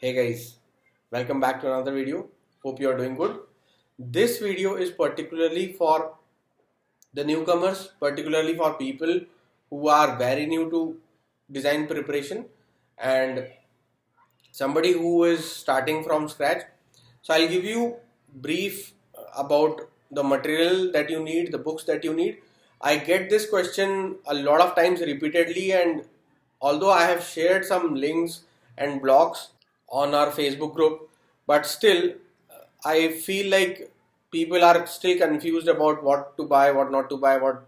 Hey guys, welcome back to another video. Hope you are doing good. This video is particularly for the newcomers, particularly for people who are very new to design preparation and somebody who is starting from scratch. So I'll give you brief about the material that you need, the books that you need. I get this question a lot of times repeatedly, and although I have shared some links and blogs on our Facebook group, but still I feel like people are still confused about what to buy, what not to buy, what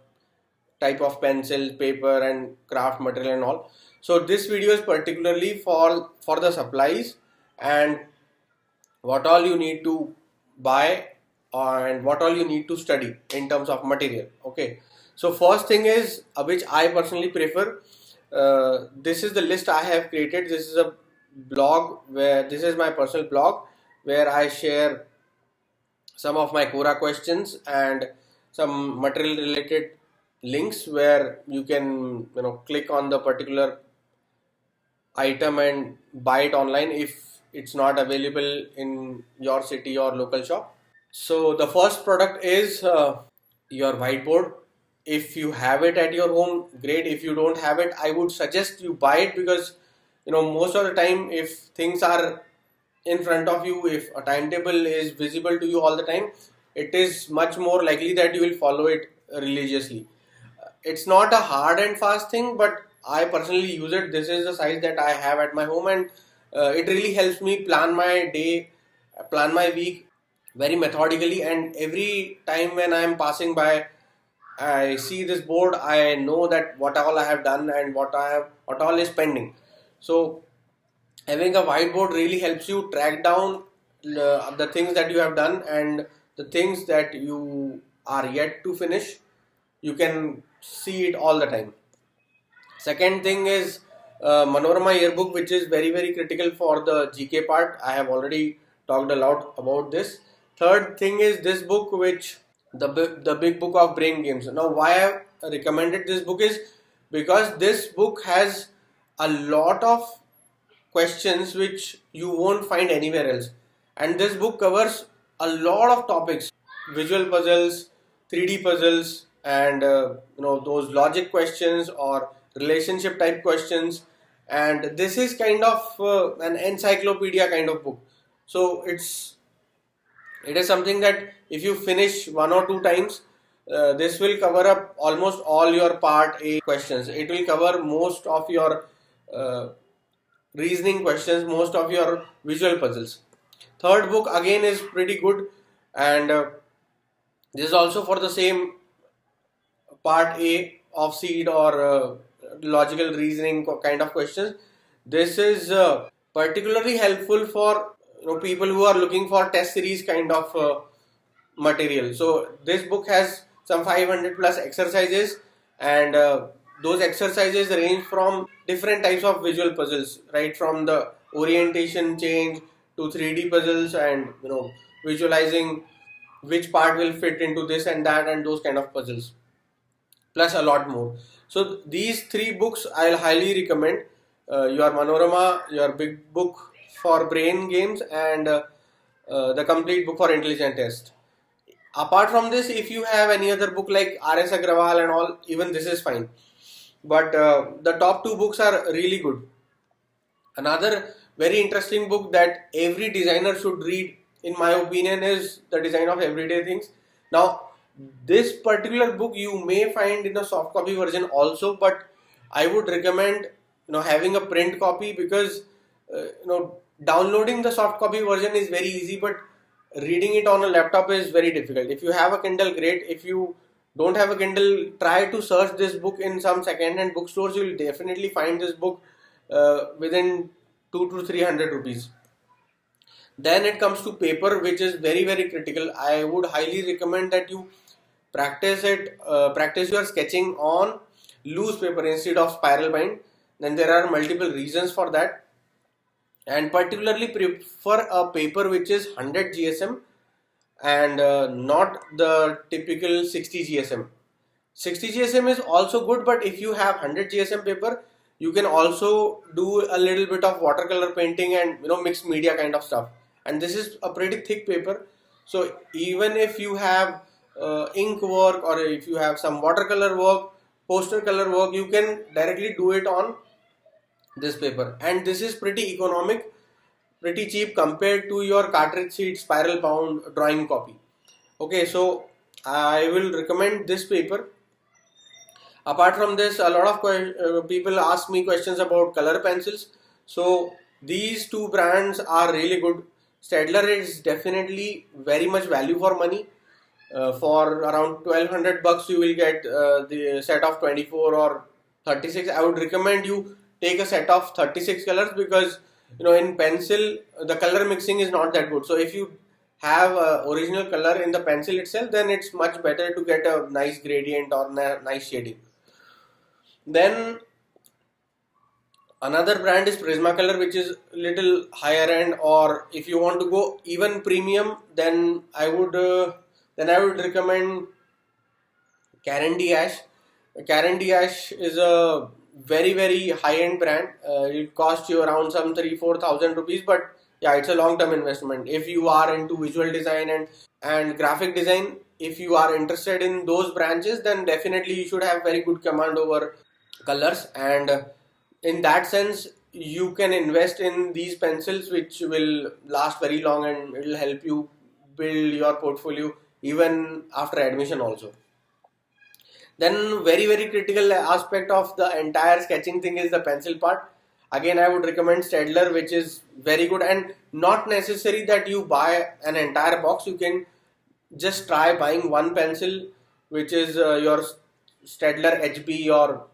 type of pencil, paper and craft material and all. So this video is particularly for the supplies and what all you need to buy and what all you need to study in terms of material. Okay, so first thing is which I personally prefer. This is the list I have created. This is a blog where this is my personal blog where I share some of my Quora questions and some material related links where you can click on the particular item and buy it online if it's not available in your city or local shop. So the first product is your whiteboard. If you have it at your home, great. If you don't have it, I would suggest you buy it because most of the time if things are in front of you, if a timetable is visible to you all the time, it is much more likely that you will follow it religiously. It's not a hard and fast thing, but I personally use it. This is the size that I have at my home, and it really helps me plan my day, plan my week very methodically. And every time when I am passing by, I see this board, I know that what all I have done and what all is pending. So having a whiteboard really helps you track down the things that you have done and the things that you are yet to finish. You can see it all the time. Second thing is Manorama yearbook, which is very critical for the GK part. I have already talked a lot about this. Third thing is this book, which the big book of brain games. Now why I have recommended this book is because this book has a lot of questions which you won't find anywhere else, and this book covers a lot of topics: visual puzzles, 3D puzzles, and those logic questions or relationship type questions. And this is kind of an encyclopedia kind of book. So it is something that if you finish one or two times, this will cover up almost all your part A questions. It will cover most of your reasoning questions, most of your visual puzzles. Third book again is pretty good, and this is also for the same part A of CEED or logical reasoning kind of questions. This is particularly helpful for people who are looking for test series kind of material. So this book has some 500 plus exercises, and those exercises range from different types of visual puzzles, right from the orientation change to 3D puzzles, and visualizing which part will fit into this and that, and those kind of puzzles, plus a lot more. So these three books I'll highly recommend: your Manorama, your big book for brain games, and the complete book for intelligent test. Apart from this, if you have any other book like R.S. Agrawal and all, even this is fine. But the top two books are really good. Another very interesting book that every designer should read, in my opinion, is The Design of Everyday Things. Now, this particular book you may find in a soft copy version also, but I would recommend having a print copy because downloading the soft copy version is very easy, but reading it on a laptop is very difficult. If you have a Kindle, great. If you don't have a Kindle, try to search this book in some second-hand bookstores. You will definitely find this book within 200 to 300 rupees. Then it comes to paper, which is very critical. I would highly recommend that you practice your sketching on loose paper instead of spiral bind. Then there are multiple reasons for that, and particularly prefer a paper which is 100 GSM and not the typical 60 GSM. 60 GSM is also good, but if you have 100 GSM paper, You can also do a little bit of watercolor painting and mixed media kind of stuff. And this is a pretty thick paper, so even if you have ink work, or if you have some watercolor work, poster color work, you can directly do it on this paper. And this is pretty economic, pretty cheap compared to your cartridge sheet spiral bound drawing copy. Okay, so I will recommend this paper. Apart from this, a lot of people ask me questions about color pencils. So these two brands are really good. Staedtler is definitely very much value for money. For around 1200 bucks you will get the set of 24 or 36. I would recommend you take a set of 36 colors, because in pencil the color mixing is not that good. So if you have original color in the pencil itself, then it's much better to get a nice gradient or nice shading. Then another brand is Prismacolor, which is little higher end, or if you want to go even premium, then I would recommend Caran d'Ache. Caran d'Ache is a very high end brand. It costs you around some 3,000-4,000 rupees, but yeah, it's a long term investment. If you are into visual design and graphic design, if you are interested in those branches, then definitely you should have very good command over colors, and in that sense you can invest in these pencils, which will last very long and it will help you build your portfolio even after admission also. Then very critical aspect of the entire sketching thing is the pencil part. Again, I would recommend Staedtler, which is very good, and not necessary that you buy an entire box. You can just try buying one pencil, which is your Staedtler HB or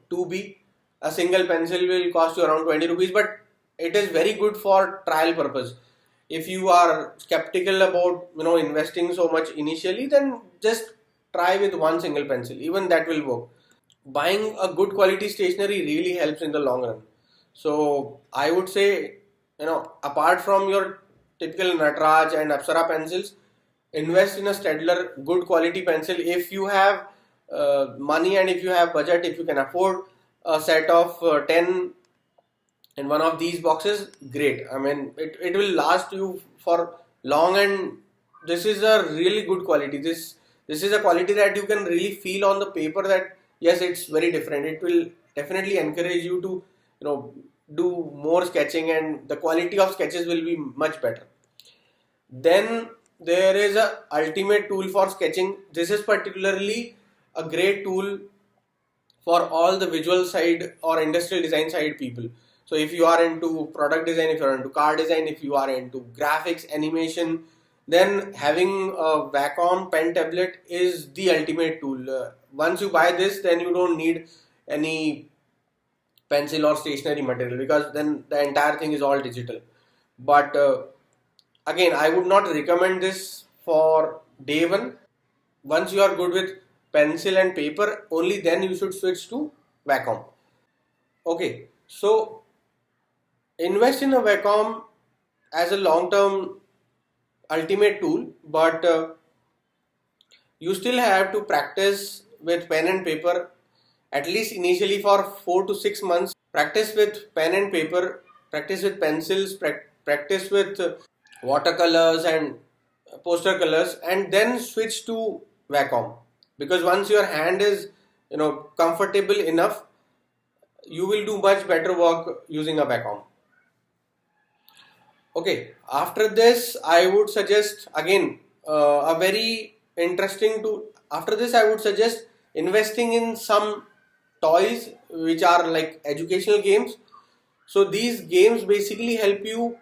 2B. A single pencil will cost you around 20 rupees, but it is very good for trial purpose. If you are skeptical about investing so much initially, then just try with one single pencil. Even that will work. Buying a good quality stationery really helps in the long run. So I would say, apart from your typical Nataraj and Apsara pencils, invest in a Staedtler good quality pencil. If you have money and if you have budget, if you can afford a set of 10 in one of these boxes, great. I mean, it will last you for long, and this is a really good quality. This is a quality that you can really feel on the paper, that yes, it's very different. It will definitely encourage you to do more sketching, and the quality of sketches will be much better. Then there is a ultimate tool for sketching. This is particularly a great tool for all the visual side or industrial design side people. So if you are into product design, if you are into car design, if you are into graphics, animation, then having a Wacom pen tablet is the ultimate tool. Once you buy this, then you don't need any pencil or stationery material, because then the entire thing is all digital. But again, I would not recommend this for day one. Once you are good with pencil and paper, only then you should switch to Wacom. Okay, so invest in a Wacom as a long-term ultimate tool, but you still have to practice with pen and paper at least initially for 4 to 6 months. Practice with pen and paper, practice with pencils, practice with watercolors and poster colors, and then switch to Wacom. Because once your hand is comfortable enough, you will do much better work using a Wacom. Okay, after this I would suggest again a very interesting tool. After this I would suggest investing in some toys which are like educational games. So these games basically help you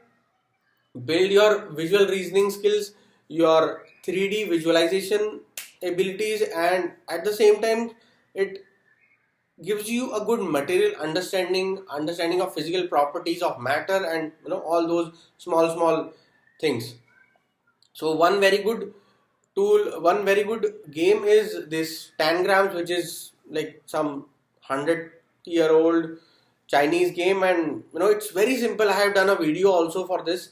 build your visual reasoning skills, your 3D visualization abilities, and at the same time it gives you a good material understanding of physical properties of matter, and all those small things. So one very good tool, one very good game is this Tangrams, which is like some 100-year-old Chinese game, and it's very simple. I have done a video also for this.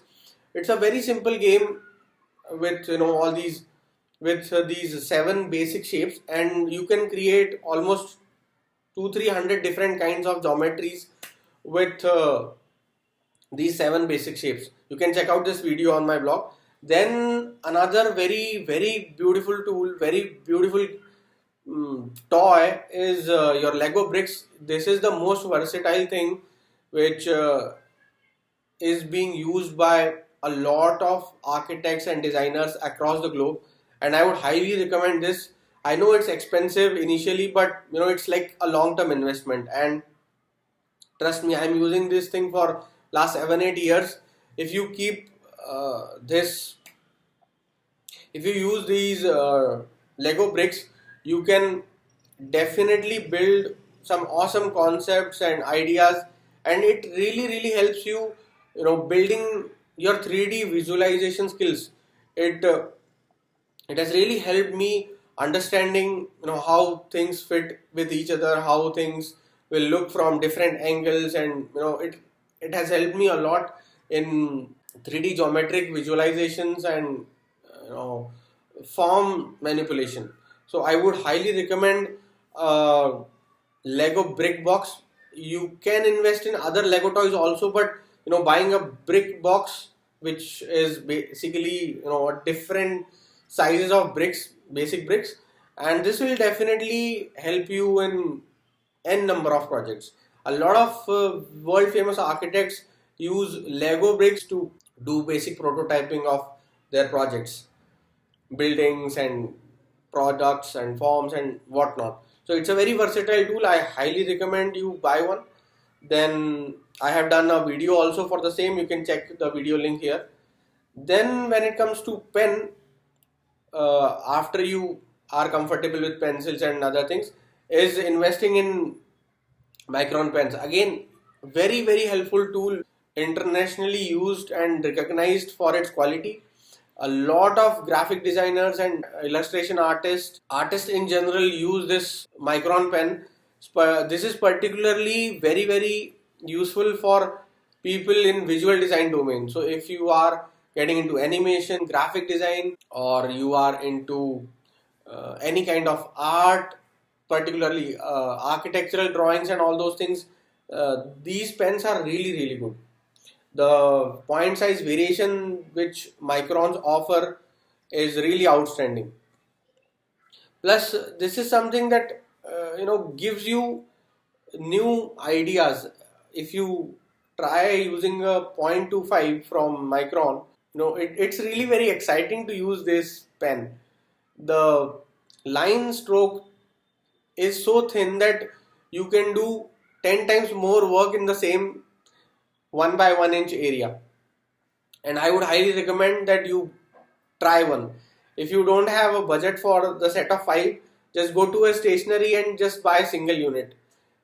It's a very simple game with all these, with these 7 basic shapes, and you can create almost 200-300 different kinds of geometries with these 7 basic shapes. You can check out this video on my blog. Then another very beautiful tool, very beautiful toy is your Lego bricks. This is the most versatile thing which is being used by a lot of architects and designers across the globe, and I would highly recommend this. I know it's expensive initially, but it's like a long-term investment, and trust me, I'm using this thing for last 7-8 years. If you keep this if you use these Lego bricks, you can definitely build some awesome concepts and ideas, and it really helps you, building your 3D visualization skills. It uh, it has really helped me understanding, how things fit with each other, how things will look from different angles, and it has helped me a lot in 3D geometric visualizations and form manipulation. So I would highly recommend Lego brick box. You can invest in other Lego toys also, but buying a brick box which is basically different sizes of bricks, basic bricks, and this will definitely help you in n number of projects. A lot of world famous architects use Lego bricks to do basic prototyping of their projects, buildings and products and forms and whatnot. So it's a very versatile tool. I highly recommend you buy one. Then I have done a video also for the same. You can check the video link here. Then when it comes to pen, after you are comfortable with pencils and other things, is investing in micron pens. Again, very helpful tool, internationally used and recognized for its quality. A lot of graphic designers and illustration artists in general use this micron pen. This is particularly very useful for people in visual design domain. So if you are getting into animation, graphic design, or you are into any kind of art, particularly architectural drawings and all those things, these pens are really good. The point size variation which microns offer is really outstanding. Plus, this is something that gives you new ideas. If you try using a 0.25 from micron, it's really very exciting to use this pen. The line stroke is so thin that you can do 10 times more work in the same 1 by 1 inch area, and I would highly recommend that you try one. If you don't have a budget for the set of 5, just go to a stationery and just buy a single unit,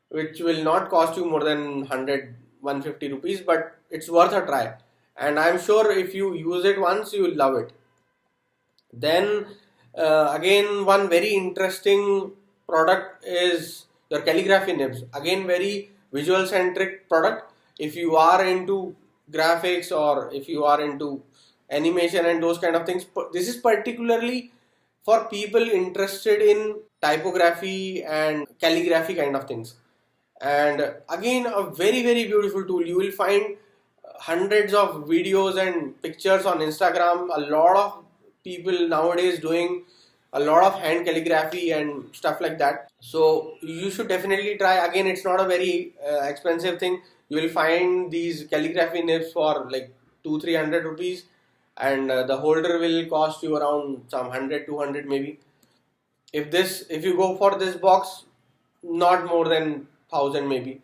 which will not cost you more than 100-150 rupees, but it's worth a try, and I'm sure if you use it once, you will love it. Then again, one very interesting product is your calligraphy nibs. Again, very visual centric product. If you are into graphics, or if you are into animation and those kind of things, this is particularly for people interested in typography and calligraphy kind of things. And again, a very beautiful tool. You will find hundreds of videos and pictures on Instagram. A lot of people nowadays doing a lot of hand calligraphy and stuff like that, so you should definitely try. Again, it's not a very expensive thing. You will find these calligraphy nibs for like 200-300 rupees, and the holder will cost you around some 100-200 maybe. If you go for this box, not more than 1000 maybe.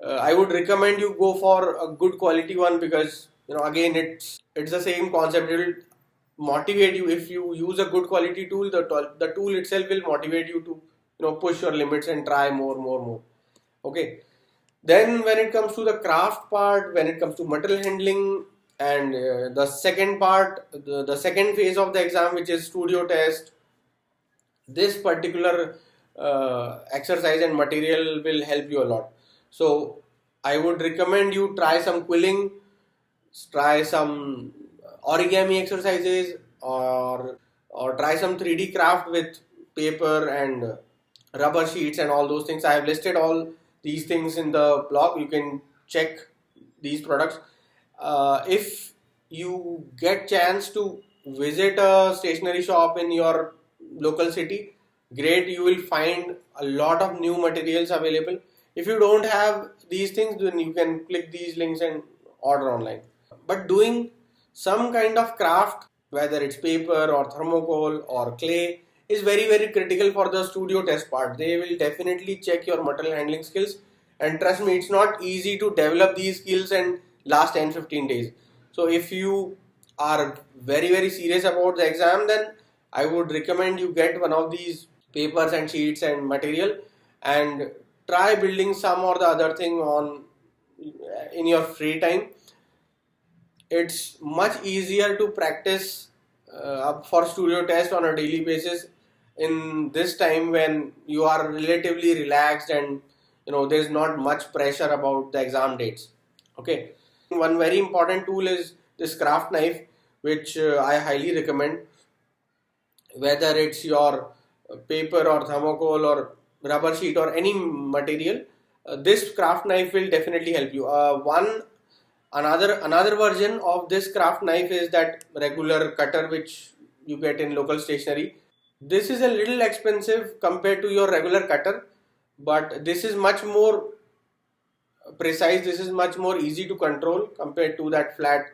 I would recommend you go for a good quality one, because again, it's the same concept. It will motivate you. If you use a good quality tool, the tool itself will motivate you to push your limits and try more. Okay. Then when it comes to the craft part, when it comes to material handling, and the second part, the second phase of the exam, which is studio test, this particular exercise and material will help you a lot. So I would recommend you try some quilling, try some origami exercises, or try some 3D craft with paper and rubber sheets and all those things. I have listed all these things in the blog. You can check these products. If you get chance to visit a stationery shop in your local city, great, you will find a lot of new materials available. If you don't have these things, then you can click these links and order online. But doing some kind of craft, whether it's paper or thermocol or clay, is very critical for the studio test part. They will definitely check your material handling skills, and trust me, it's not easy to develop these skills and last 10-15 days. So if you are very serious about the exam, then I would recommend you get one of these papers and sheets and material and try building some or the other thing on in your free time. It's much easier to practice for studio test on a daily basis in this time when you are relatively relaxed and there's not much pressure about the exam dates. Okay, one very important tool is this craft knife, which I highly recommend. Whether it's your paper or thermocol or rubber sheet or any material, this craft knife will definitely help you. Another version of this craft knife is that regular cutter which you get in local stationery. This is a little expensive compared to your regular cutter, but this is much more precise. This is much more easy to control compared to that flat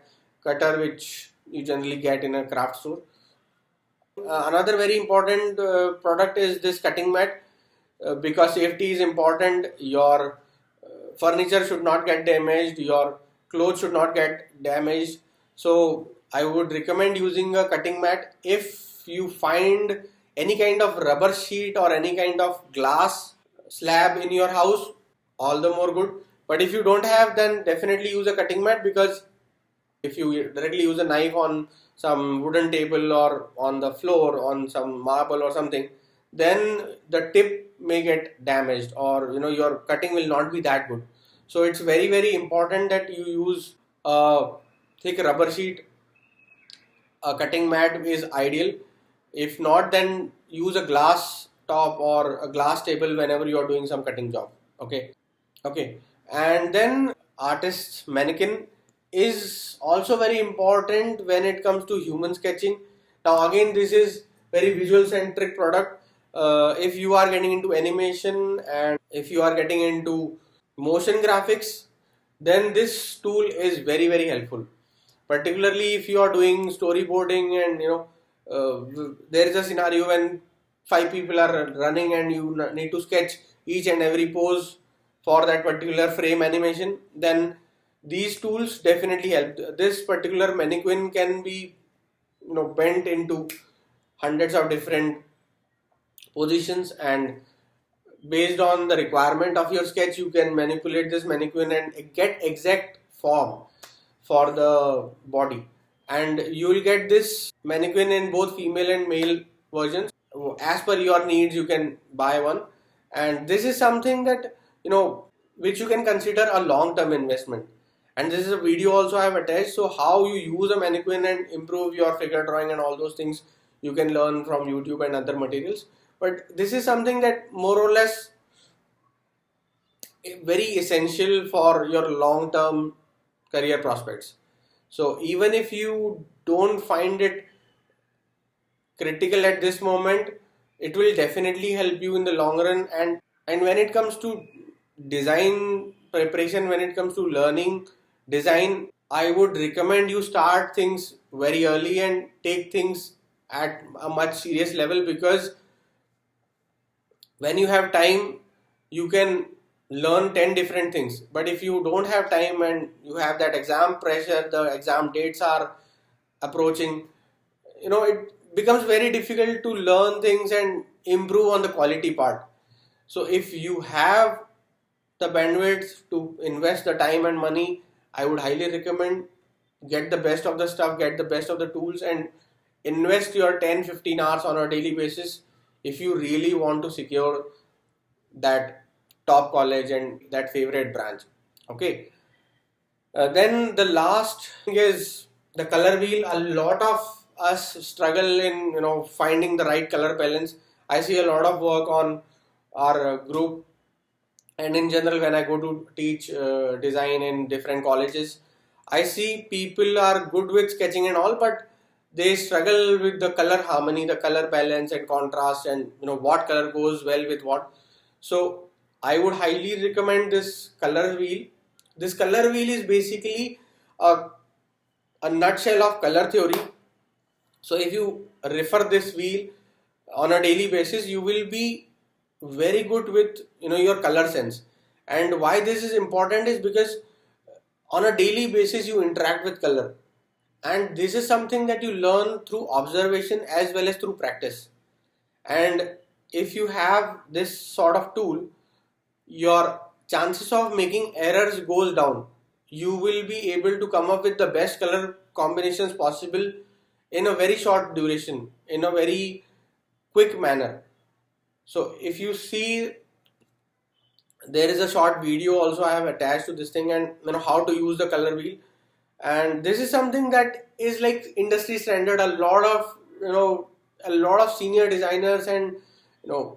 cutter which you generally get in a craft store. Another very important product is this cutting mat, because safety is important. Your furniture should not get damaged, your clothes should not get damaged. So I would recommend using a cutting mat. If you find any kind of rubber sheet or any kind of glass slab in your house, all the more good. But if you don't have, then definitely use a cutting mat, because if you directly use a knife on some wooden table or on the floor on some marble or something, then the tip may get damaged, or your cutting will not be that good. So it's very important that you use a thick rubber sheet. A cutting mat is ideal. If not, then use a glass top or a glass table whenever you are doing some cutting job. Okay, and then artist's mannequin is also very important when it comes to human sketching. Now again, this is very visual centric product. If you are getting into animation and if you are getting into motion graphics, then this tool is very helpful. Particularly if you are doing storyboarding and there is a scenario when 5 people are running and you need to sketch each and every pose for that particular frame animation, then these tools definitely help. This particular mannequin can be bent into hundreds of different positions, and based on the requirement of your sketch, you can manipulate this mannequin and get exact form for the body. And you will get this mannequin in both female and male versions. As per your needs, you can buy one, and this is something that which you can consider a long-term investment. And this is a video also I have attached. So how you use a mannequin and improve your figure drawing and all those things, you can learn from YouTube and other materials. But this is something that more or less very essential for your long-term career prospects. So even if you don't find it critical at this moment, it will definitely help you in the long run. And when it comes to design preparation, when it comes to learning design, I would recommend you start things very early and take things at a much serious level, because when you have time, you can learn 10 different things. But if you don't have time and you have that exam pressure, the exam dates are approaching, it becomes very difficult to learn things and improve on the quality part. So if you have the bandwidth to invest the time and money, I would highly recommend get the best of the stuff, get the best of the tools, and invest your 10-15 hours on a daily basis if you really want to secure that top college and that favorite branch. Okay. Then the last thing is the color wheel. A lot of us struggle in finding the right color balance. I see a lot of work on our group, and in general when I go to teach design in different colleges, I see people are good with sketching and all, but they struggle with the color harmony, the color balance and contrast, and what color goes well with what. So I would highly recommend this color wheel. This color wheel is basically a, a nutshell of color theory. So if you refer this wheel on a daily basis, you will be very good with your color sense. And why this is important is because on a daily basis you interact with color, and this is something that you learn through observation as well as through practice. And if you have this sort of tool, your chances of making errors goes down. You will be able to come up with the best color combinations possible in a very short duration, in a very quick manner. So if you see, there is a short video also I have attached to this thing, and how to use the color wheel. And this is something that is like industry standard. A lot of senior designers and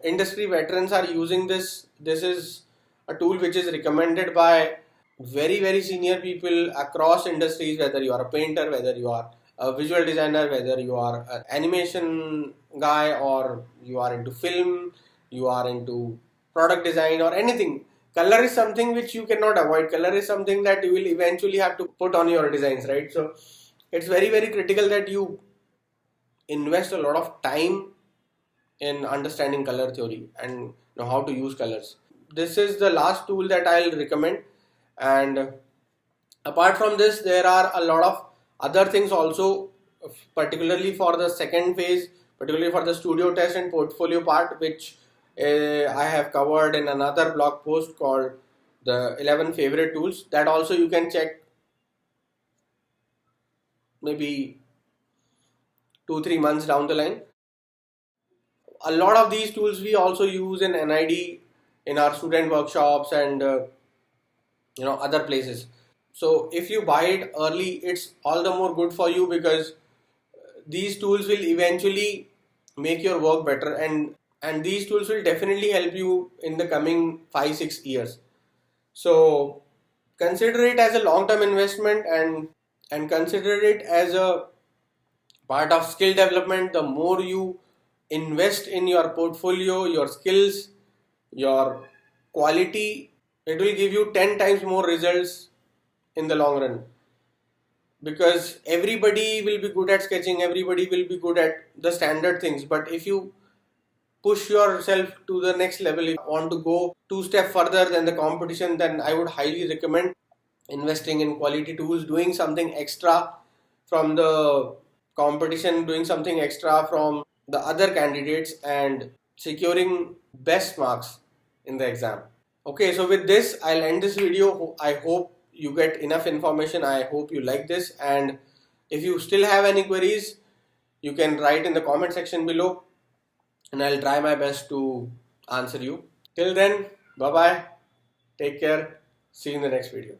industry veterans are using this. This is a tool which is recommended by very senior people across industries, whether you are a painter, whether you are a visual designer, whether you are an animation guy, or you are into film, you are into product design or anything. Color is something which you cannot avoid. Color is something that you will eventually have to put on your designs, right? So it's very critical that you invest a lot of time in understanding color theory and know how to use colors. This is the last tool that I'll recommend. And apart from this, there are a lot of other things also, particularly for the second phase, particularly for the studio test and portfolio part, which I have covered in another blog post called the 11 favorite tools. That also you can check maybe 2-3 months down the line. A lot of these tools we also use in NID, in our student workshops, and other places. So if you buy it early, it's all the more good for you, because these tools will eventually make your work better, and these tools will definitely help you in the coming 5-6 years. So consider it as a long-term investment, and consider it as a part of skill development. The more you invest in your portfolio, your skills, your quality, it will give you 10 times more results in the long run. Because everybody will be good at sketching, everybody will be good at the standard things, but if you push yourself to the next level, if you want to go 2 steps further than the competition, then I would highly recommend investing in quality tools, doing something extra from the competition, doing something extra from the other candidates, and securing best marks in the exam. Okay, so with this, I'll end this video. I hope you get enough information. I hope you like this, and if you still have any queries, you can write in the comment section below, and I'll try my best to answer you. Till then, bye bye, take care, see you in the next video.